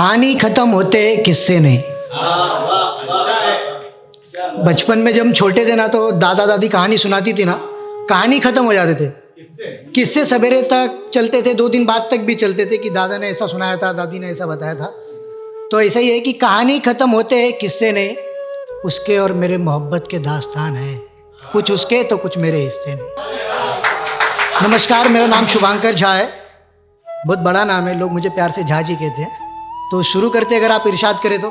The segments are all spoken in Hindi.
कहानी खत्म होते किस्से नहीं। बचपन में जब हम छोटे थे ना तो दादा दादी कहानी सुनाती थी ना, कहानी खत्म हो जाते थे। किस्से सवेरे तक चलते थे, 2 दिन बाद तक भी चलते थे कि दादा ने ऐसा सुनाया था, दादी ने ऐसा बताया था। तो ऐसा ही है कि कहानी खत्म होते हैं किस्से नहीं, उसके और मेरे मोहब्बत के दास्तान है, कुछ उसके तो कुछ मेरे हिस्से नहीं। नमस्कार, मेरा नाम शुभांकर झा है। बहुत बड़ा नाम है, लोग मुझे प्यार से झा जी कहते हैं। तो शुरू करते अगर आप इरशाद करें तो।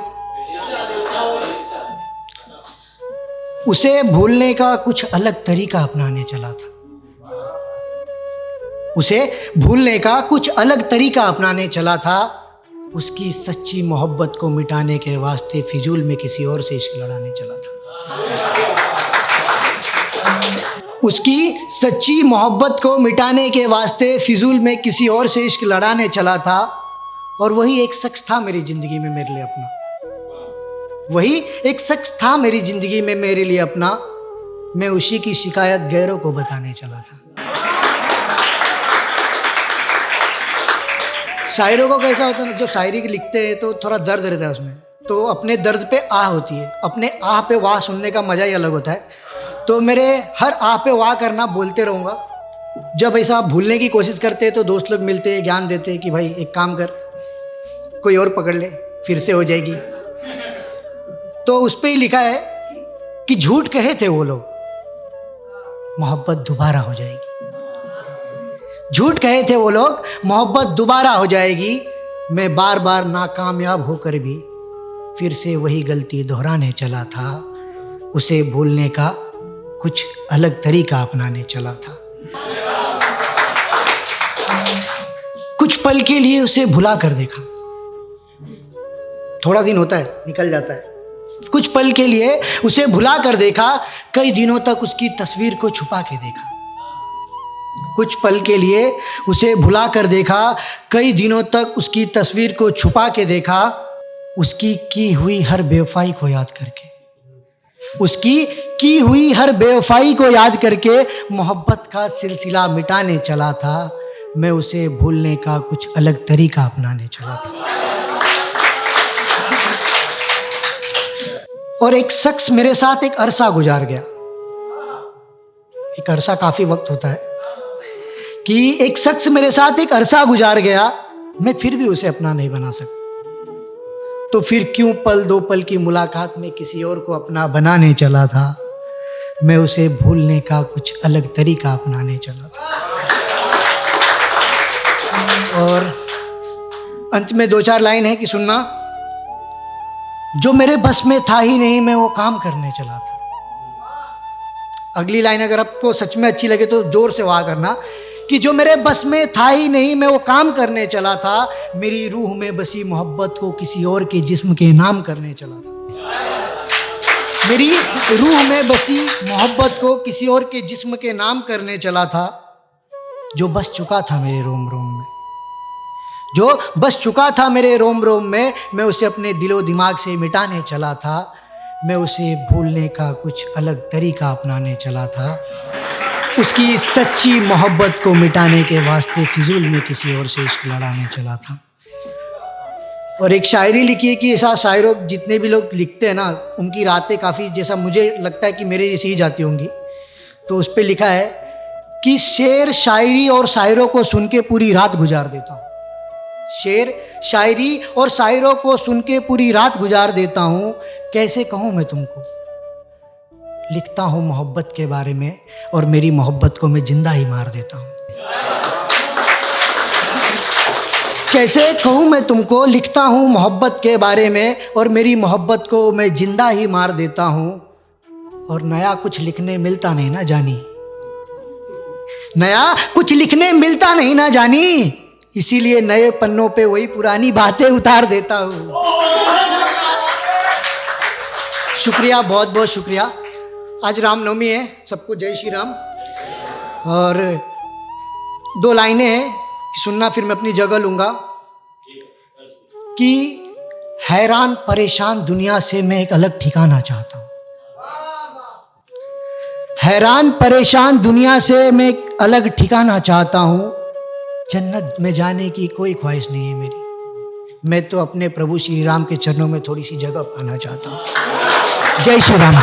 उसे भूलने का कुछ अलग तरीका अपनाने चला था। उसे भूलने का कुछ अलग तरीका अपनाने चला था। उसकी सच्ची मोहब्बत को मिटाने के वास्ते फिजूल में किसी और से इश्क लड़ाने चला था। उसकी सच्ची मोहब्बत को मिटाने के वास्ते फिजूल में किसी और से इश्क लड़ाने चला था। और वही एक शख्स था मेरी ज़िंदगी में मेरे लिए अपना। वही एक शख्स था मेरी ज़िंदगी में मेरे लिए अपना। मैं उसी की शिकायत गैरों को बताने चला था। शायरों को कैसा होता है ना, जब शायरी लिखते हैं तो थोड़ा दर्द रहता है उसमें, तो अपने दर्द पे आह होती है, अपने आह पे वाह सुनने का मज़ा ही अलग होता है। तो मेरे हर आह पे वाह करना बोलते रहूँगा। जब ऐसा भूलने की कोशिश करते हैं तो दोस्त लोग मिलते हैं, ज्ञान देते हैं कि भाई एक काम कर, कोई और पकड़ ले, फिर से हो जाएगी। तो उस पे ही लिखा है कि झूठ कहे थे वो लोग, मोहब्बत दोबारा हो जाएगी। झूठ कहे थे वो लोग, मोहब्बत दोबारा हो जाएगी। मैं बार बार नाकामयाब होकर भी फिर से वही गलती दोहराने चला था। उसे भूलने का कुछ अलग तरीका अपनाने चला था। कुछ पल के लिए उसे भुला कर देखा। थोड़ा दिन होता है, निकल जाता है। कुछ पल के लिए उसे भुला कर देखा, कई दिनों तक उसकी तस्वीर को छुपा के देखा। कुछ पल के लिए उसे भुला कर देखा, कई दिनों तक उसकी तस्वीर को छुपा के देखा। उसकी की हुई हर बेवफाई को याद करके, उसकी की हुई हर बेवफाई को याद करके मोहब्बत का सिलसिला मिटाने चला था। मैं उसे भूलने का कुछ अलग तरीका अपनाने चला था। और एक शख्स मेरे साथ एक अरसा गुजार गया। एक अरसा काफ़ी वक्त होता है कि एक शख्स मेरे साथ एक अरसा गुजार गया, मैं फिर भी उसे अपना नहीं बना सका। तो फिर क्यों पल दो पल की मुलाकात में किसी और को अपना बनाने चला था। मैं उसे भूलने का कुछ अलग तरीका अपनाने चला था। और अंत में 2-4 लाइन है कि सुनना। जो मेरे बस में था ही नहीं, मैं वो काम करने चला था। अगली लाइन अगर आपको सच में अच्छी लगे तो जोर से वाह करना कि जो मेरे बस में था ही नहीं, मैं वो काम करने चला था। मेरी रूह में बसी मोहब्बत को किसी और के जिस्म के नाम करने चला था। मेरी रूह में बसी मोहब्बत को किसी और के जिस्म के नाम करने चला था। जो बस चुका था मेरे रोम रोम में, जो बस चुका था मेरे रोम रोम में, मैं उसे अपने दिलो दिमाग से मिटाने चला था। मैं उसे भूलने का कुछ अलग तरीका अपनाने चला था। उसकी सच्ची मोहब्बत को मिटाने के वास्ते फिजूल में किसी और से इश्क लड़ाने चला था। और एक शायरी लिखी है कि ऐसा शायरों जितने भी लोग लिखते हैं ना, उनकी रातें काफ़ी, जैसा मुझे लगता है कि मेरे जैसी ही जाती होंगी। तो उस पर लिखा है कि शेर शायरी और शायरों को सुन के पूरी रात गुजार देता हूँ। शेर शायरी और शायरों को सुन के पूरी रात गुजार देता हूँ। कैसे कहूँ मैं तुमको, लिखता हूँ मोहब्बत के बारे में और मेरी मोहब्बत को मैं जिंदा ही मार देता हूँ। कैसे कहूँ मैं तुमको, लिखता हूँ मोहब्बत के बारे में और मेरी मोहब्बत को मैं जिंदा ही मार देता हूँ। और नया कुछ लिखने मिलता नहीं ना जानी, नया कुछ लिखने मिलता नहीं ना जानी, इसीलिए नए पन्नों पे वही पुरानी बातें उतार देता हूँ। शुक्रिया, बहुत बहुत शुक्रिया। आज रामनवमी है, सबको जय श्री राम। और 2 लाइनें हैं, सुनना, फिर मैं अपनी जगह लूँगा। कि हैरान परेशान दुनिया से मैं एक अलग ठिकाना चाहता हूँ। हैरान परेशान दुनिया से मैं एक अलग ठिकाना चाहता हूँ। जन्नत में जाने की कोई ख्वाहिश नहीं है मेरी। मैं तो अपने प्रभु श्री राम के चरणों में थोड़ी सी जगह पाना चाहता हूँ। जय श्री राम।